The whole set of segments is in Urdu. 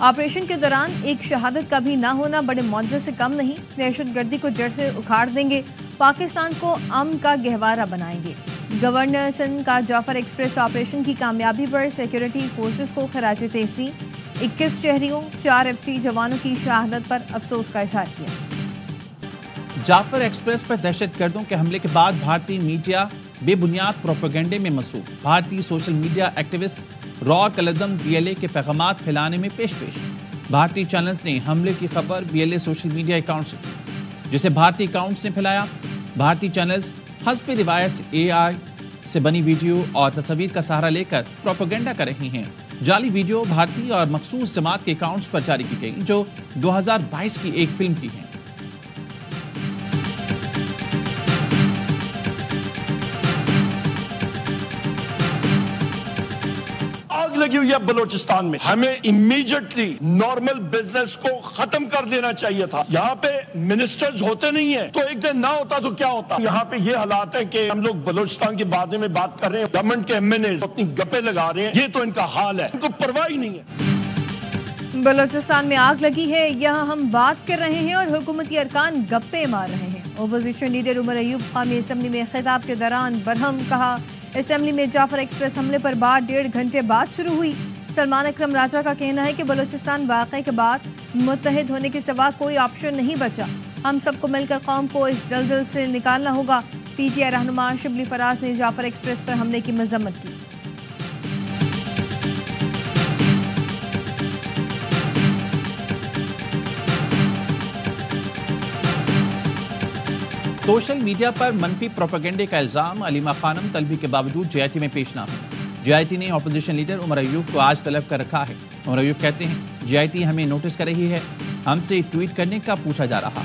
آپریشن کے دوران ایک شہادت کا بھی نہ ہونا بڑے معجزے سے کم نہیں، دہشت گردی کو جڑ سے اکھاڑ دیں گے، پاکستان کو امن کا گہوارہ بنائیں گے۔ گورنر سندھ کا جعفر ایکسپریس آپریشن کی کامیابی پر سیکیورٹی فورسز کو خراج تحسین، 21 شہریوں 4 FC جوانوں کی شہادت پر افسوس کا اظہار کیا۔ جعفر ایکسپریس پر دہشت گردوں کے حملے کے بعد بھارتی میڈیا بے بنیاد پروپیگنڈے میں مصروف، بھارتی سوشل میڈیا ایکٹیوسٹ را کلدم BLA کے پیغامات پھیلانے میں پیش۔ بھارتی چینلز نے حملے کی خبر BLA سوشل میڈیا اکاؤنٹ سے کی، جسے بھارتی اکاؤنٹس نے پھیلایا۔ بھارتی چینلز حسب روایت AI سے بنی ویڈیو اور تصاویر کا سہارا لے کر پروپیگنڈا کر رہی ہیں۔ جعلی ویڈیو بھارتی اور مخصوص جماعت کے اکاؤنٹس پر جاری کی گئی، جو 2022 کی ایک فلم کی ہیں۔ لگی ہوئی ہے بلوچستان میں، ہمیں امیجیٹلی نارمل بزنس کو ختم کر دینا چاہیے تھا۔ یہاں پہ منسٹرز ہوتے نہیں ہیں تو ایک دن نہ ہوتا تو کیا ہوتا۔ یہاں پہ یہ حالات ہے کہ ہم لوگ بلوچستان کے بارے میں بات کر رہے ہیں، گورنمنٹ کے MNAs اپنی گپے لگا رہے ہیں، یہ تو ان کا حال ہے، ان کو پرواہ ہی نہیں ہے۔ بلوچستان میں آگ لگی ہے، یہاں ہم بات کر رہے ہیں اور حکومتی ارکان گپے مار رہے ہیں۔ اپوزیشن لیڈر عمر ایوب قومی اسمبلی میں خطاب کے دوران برہم کہا، اسمبلی میں جعفر ایکسپریس حملے پر بات 1.5 گھنٹے بعد شروع ہوئی۔ سلمان اکرم راجہ کا کہنا ہے کہ بلوچستان واقعے کے بعد متحد ہونے کے سوا کوئی آپشن نہیں بچا، ہم سب کو مل کر قوم کو اس دلدل سے نکالنا ہوگا۔ PTI رہنما شبلی فراز نے جعفر ایکسپریس پر حملے کی مذمت کی۔ سوشل میڈیا پر منفی پروپیگنڈے کا الزام، علیمہ خانم طلبی کے باوجود JIT میں پیش نہ ہوئی۔ JIT نے اپوزیشن لیڈر عمر ایوب کو آج طلب کر رکھا ہے۔ عمر ایوب کہتے ہیں JIT ہمیں نوٹس کر رہی ہے، ہم سے ٹویٹ کرنے کا پوچھا جا رہا۔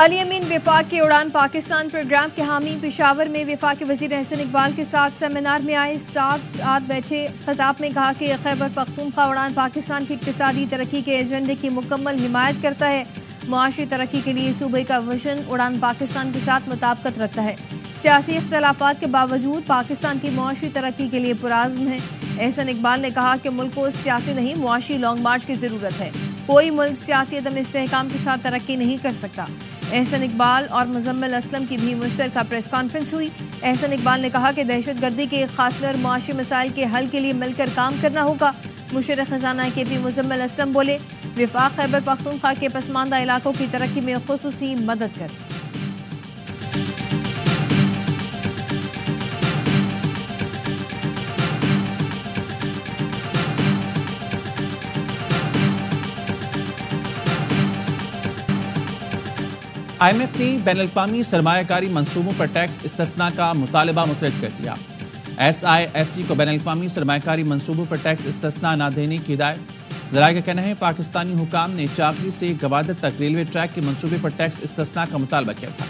علی امین وفاق کے اڑان پاکستان پروگرام کے حامی پشاور میں وفاق وزیر احسن اقبال کے ساتھ سیمینار میں آئے، ساتھ بیٹھے۔ خطاب میں کہا کہ خیبر پختونخوا اڑان پاکستان کی اقتصادی ترقی کے ایجنڈے کی مکمل حمایت کرتا ہے، معاشی ترقی کے لیے صوبے کا وژن اڑان پاکستان کے ساتھ مطابقت رکھتا ہے، سیاسی اختلافات کے باوجود پاکستان کی معاشی ترقی کے لیے پرعزم ہے۔ احسن اقبال نے کہا کہ ملک کو سیاسی نہیں معاشی لانگ مارچ کی ضرورت ہے، کوئی ملک سیاسی عدم استحکام کے ساتھ ترقی نہیں کر سکتا۔ احسن اقبال اور مزمل اسلم کی بھی مشترکہ پریس کانفرنس ہوئی۔ احسن اقبال نے کہا کہ دہشت گردی کے خاتمے اور معاشی مسائل کے حل کے لیے مل کر کام کرنا ہوگا۔ مشیر خزانہ KP مزمل اسلم بولے، وفاق خیبر پختونخوا کے پسماندہ علاقوں کی ترقی میں خصوصی مدد کر۔ IMF نے بین الاقوامی سرمایہ کاری منصوبوں پر ٹیکس استثناء کا مطالبہ مسترد کر دیا۔ SIFC کو بین الاقوامی سرمایہ کاری منصوبوں پر ٹیکس استثناء نہ دینے کی ہدایت۔ ذرائع کا کہنا ہے پاکستانی حکام نے چاغی سے گوادر تک ریلوے ٹریک کے منصوبے پر ٹیکس استثناء کا مطالبہ کیا تھا۔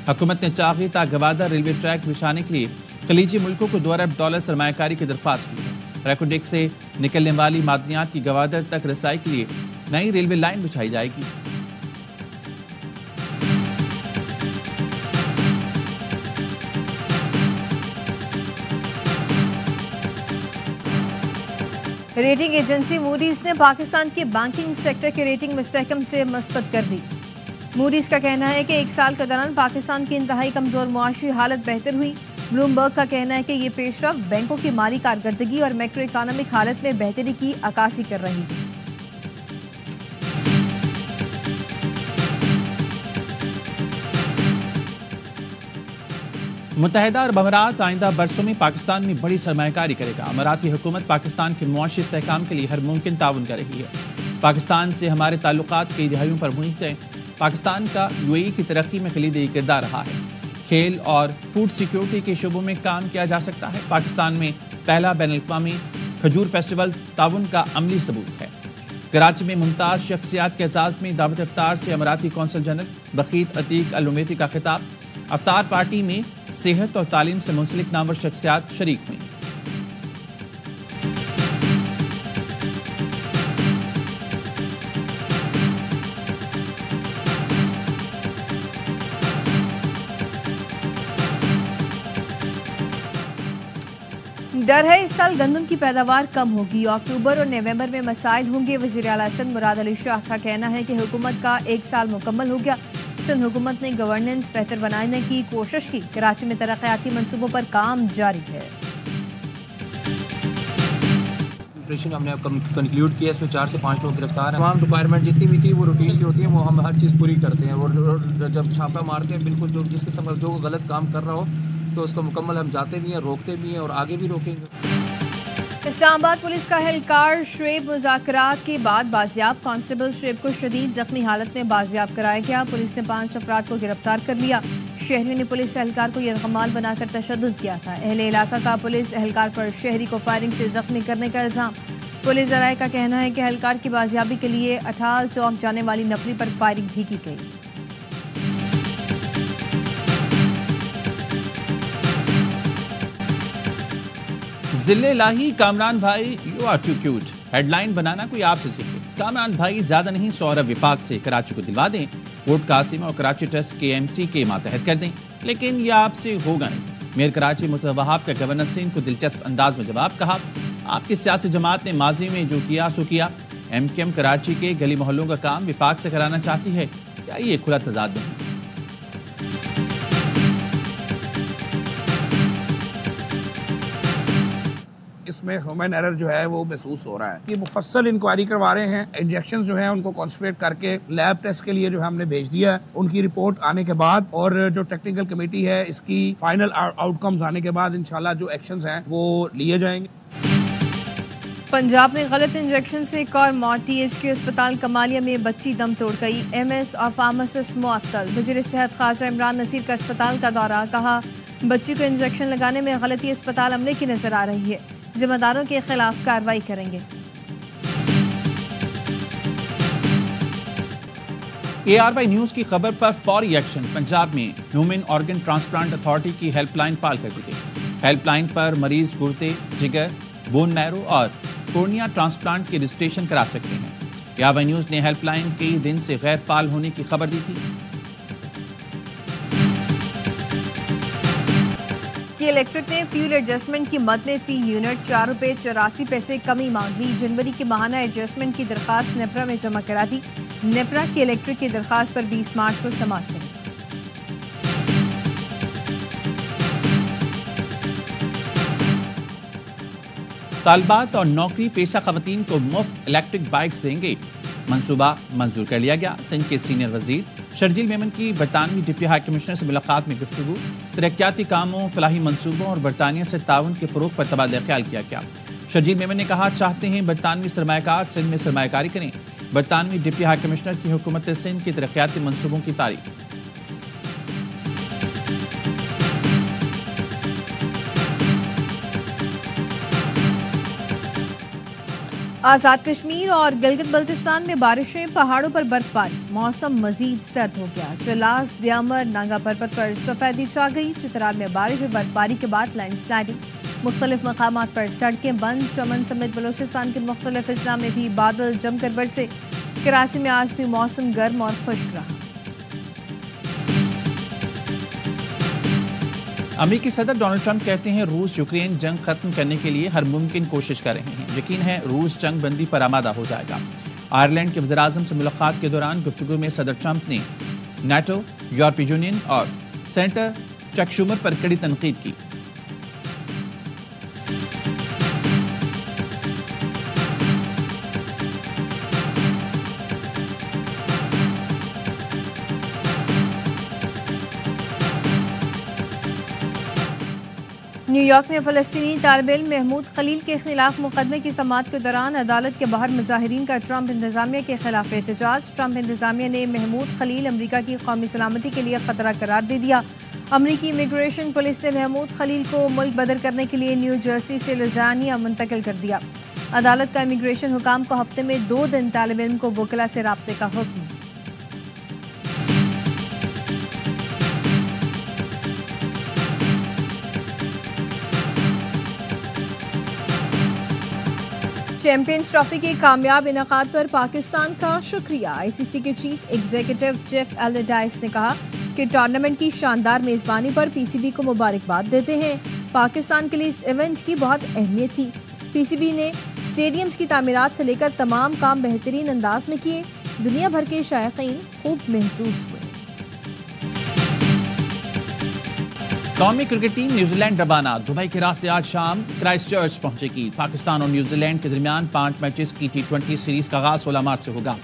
حکومت نے چاغی تا گوادر ریلوے ٹریک بچھانے کے لیے خلیجی ملکوں کو $2 ارب سرمایہ کاری کی درخواست کی ہے۔ ریکوڈیک سے نکلنے والی معدنیات کی گوادر تک رسائی کے لیے نئی ریلوے لائن بچھائی جائے گی۔ ریٹنگ ایجنسی موڈیز نے پاکستان کے بینکنگ سیکٹر کی ریٹنگ مستحکم سے مثبت کر دی۔ موڈیز کا کہنا ہے کہ 1 سال کے دوران پاکستان کی انتہائی کمزور معاشی حالت بہتر ہوئی۔ بلومبرگ کا کہنا ہے کہ یہ پیش رفت بینکوں کی مالی کارکردگی اور میکرو اکانومک حالت میں بہتری کی عکاسی کر رہی ہے۔ متحدہ عرب امارات آئندہ برسوں میں پاکستان میں بڑی سرمایہ کاری کرے گا۔ اماراتی حکومت پاکستان کے معاشی استحکام کے لیے ہر ممکن تعاون کر رہی ہے۔ پاکستان سے ہمارے تعلقات کئی دہائیوں پر محیط ہیں۔ پاکستان کا UAE کی ترقی میں کلیدی کردار رہا ہے۔ کھیل اور فوڈ سیکیورٹی کے شعبوں میں کام کیا جا سکتا ہے۔ پاکستان میں پہلا بین الاقوامی کھجور فیسٹیول تعاون کا عملی ثبوت ہے۔ کراچی میں ممتاز شخصیات کے اعزاز میں دعوت افطار سے اماراتی کونسل جنرل بخیت عتیق الومیتی کا خطاب۔ افطار پارٹی میں صحت اور تعلیم سے منسلک نامور شخصیات شریک ہوئیں۔ ڈر ہے اس سال گندم کی پیداوار کم ہوگی، اکتوبر اور نومبر میں مسائل ہوں گے۔ وزیر اعلیٰ سندھ مراد علی شاہ کا کہنا ہے کہ حکومت کا 1 سال مکمل ہو گیا۔ سندھ حکومت نے گورننس بہتر بنانے کی کوشش کی، کراچی میں ترقیاتی منصوبوں پر کام جاری ہے۔ آپریشن ہم نے کنکلیوڈ کیا، اس میں 4 سے 5 لوگ گرفتار ہیں۔ تمام ریکوائرمنٹ جتنی بھی تھی وہ روٹین کی ہوتی ہیں، وہ ہم ہر چیز پوری کرتے ہیں، اور جب چھاپہ مارتے ہیں بالکل جو جس قسم جو غلط کام کر رہا ہو تو اس کو مکمل ہم جاتے بھی ہیں، روکتے بھی ہیں اور آگے بھی روکیں گے۔ اسلام آباد پولیس کا اہلکار شعیب مذاکرات کے بعد بازیاب، کانسٹیبل شعیب کو شدید زخمی حالت میں بازیاب کرایا گیا۔ پولیس نے 5 افراد کو گرفتار کر لیا۔ شہریوں نے پولیس اہلکار کو یرغمال بنا کر تشدد کیا تھا۔ اہل علاقہ کا پولیس اہلکار پر شہری کو فائرنگ سے زخمی کرنے کا الزام۔ پولیس ذرائع کا کہنا ہے کہ اہلکار کی بازیابی کے لیے اٹھال چوک جانے والی نفری پر فائرنگ بھی کی گئی۔ ذل الہی کامران بھائی you are too cute, headline بنانا کوئی آپ سے سیکھے۔ کامران بھائی زیادہ نہیں، سوربھ وفاق سے کراچی کو دلوا دیں، ووٹ قاسم اور کراچی ٹرسٹ KMC کے ماتحت کر دیں، لیکن یہ آپ سے ہوگا نہیں۔ میئر کراچی مرتضی وہاب کا گورنر سنگھ کو دلچسپ انداز میں جواب، کہا آپ کی سیاسی جماعت نے ماضی میں جو کیا سو کیا، MKM کراچی کے گلی محلوں کا کام وفاق سے کرانا چاہتی ہے، کیا یہ کھلا تضاد نہیں؟ اس میں ہیومن ایرر جو ہے وہ محسوس ہو رہا ہے کہ مفصل انکوائری کروا رہے ہیں، انجیکشن جو ہیں ان کو کانسنٹریٹ کر کے لیب ٹیسٹ کے لیے جو ہم نے بھیج دیا ہے، ان کی رپورٹ آنے کے بعد اور جو ٹیکنیکل کمیٹی ہے اس کی فائنل آؤٹ کمز آنے کے بعد انشاءاللہ جو ایکشنز ہیں وہ لیے جائیں گے۔ پنجاب میں غلط انجیکشن سے ایک اور موت، THK اسپتال کمالیہ میں بچی دم توڑ گئی، MS اور فارماسسٹ معطل۔ وزیر صحت خواجہ عمران نصیر کا اسپتال کا دورہ، کہا بچی کو انجیکشن لگانے میں غلطی اسپتال عملے کی نظر آ رہی ہے، ذمہ داروں کے خلاف کارروائی کریں گے۔ ARY نیوز کی خبر پر فوری ایکشن، پنجاب میں ہیومن آرگن ٹرانسپلانٹ اتھارٹی کی ہیلپ لائن فعال کر دی گئی۔ ہیلپ لائن پر مریض گردے، جگر، بون میرو اور کورنیا ٹرانسپلانٹ کی رجسٹریشن کرا سکتے ہیں۔ ARY نیوز نے ہیلپ لائن کئی دن سے غیر فعال ہونے کی خبر دی تھی۔ الیکٹرک نے فیول ایڈجسٹمنٹ کی مد میں فی یونٹ 4 روپے 84 پیسے کمی مانگ لی۔ جنوری کی ماہانہ ایڈجسٹمنٹ کی درخواست نیپرا میں جمع کرا دی۔ نیپرا کی الیکٹرک کی درخواست پر 20 مارچ کو سماعت کریں۔ طالبات اور نوکری پیشہ خواتین کو مفت الیکٹرک بائکس دیں گے، منصوبہ منظور کر لیا گیا۔ سندھ کے سینئر وزیر شرجیل میمن کی برطانوی ڈپٹی ہائی کمشنر سے ملاقات میں گفتگو، ترقیاتی کاموں، فلاحی منصوبوں اور برطانیہ سے تعاون کے فروغ پر تبادلہ خیال کیا گیا۔ شرجیل میمن نے کہا چاہتے ہیں برطانوی سرمایہ کار سندھ میں سرمایہ کاری کریں۔ برطانوی ڈپٹی ہائی کمشنر کی حکومت سندھ کی ترقیاتی منصوبوں کی تعریف۔ آزاد کشمیر اور گلگت بلتستان میں بارشیں، پہاڑوں پر برف باری، موسم مزید سرد ہو گیا۔ چلاس، دیامر، نانگا پربت پر سفیدی چھا گئی۔ چترال میں بارش اور برف باری کے بعد لینڈ سلائڈنگ، مختلف مقامات پر سڑکیں بند۔ چمن سمیت بلوچستان کے مختلف اضلاع میں بھی بادل جم کر برسے۔ کراچی میں آج بھی موسم گرم اور خشک رہا۔ امریکی صدر ڈونلڈ ٹرمپ کہتے ہیں روس یوکرین جنگ ختم کرنے کے لیے ہر ممکن کوشش کر رہے ہیں، یقین ہے روس جنگ بندی پر آمادہ ہو جائے گا۔ آئرلینڈ کے وزیراعظم سے ملاقات کے دوران گفتگو میں صدر ٹرمپ نے نیٹو، یورپی یونین اور سینیٹر چک شومر پر کڑی تنقید کی۔ نیو یارک میں فلسطینی طالب علم محمود خلیل کے خلاف مقدمے کی سماعت کے دوران عدالت کے باہر مظاہرین کا ٹرمپ انتظامیہ کے خلاف احتجاج۔ ٹرمپ انتظامیہ نے محمود خلیل امریکہ کی قومی سلامتی کے لیے خطرہ قرار دے دیا۔ امریکی امیگریشن پولیس نے محمود خلیل کو ملک بدر کرنے کے لیے نیو جرسی سے لوزیانیا منتقل کر دیا۔ عدالت کا امیگریشن حکام کو ہفتے میں 2 دن طالب علم کو وکلا سے رابطے کا حکم۔ چیمپئنز ٹرافی کے کامیاب انعقاد پر پاکستان کا شکریہ۔ ICC کے چیف ایگزیکٹو جیف ایلیڈائس نے کہا کہ ٹورنامنٹ کی شاندار میزبانی پر PCB کو مبارکباد دیتے ہیں۔ پاکستان کے لیے اس ایونٹ کی بہت اہمیت تھی. پی سی بی نے اسٹیڈیمز کی تعمیرات سے لے کر تمام کام بہترین انداز میں کیے. دنیا بھر کے شائقین خوب محظوظ ہوئے. قومی کرکٹ ٹیم نیوزی لینڈ روانہ. دبئی کے راستے آج شام کرائسٹ چرچ پہنچے گی. پاکستان اور نیوزی لینڈ کے درمیان 5 میچز کی T20 سیریز کا آغاز 16 مارچ سے ہوگا.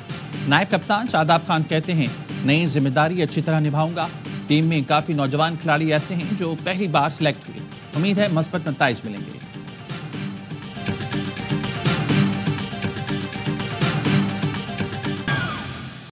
نائب کپتان شاداب خان کہتے ہیں نئی ذمہ داری اچھی طرح نبھاؤں گا. ٹیم میں کافی نوجوان کھلاڑی ایسے ہیں جو پہلی بار سلیکٹ ہوئے. امید ہے مثبت نتائج ملیں گے.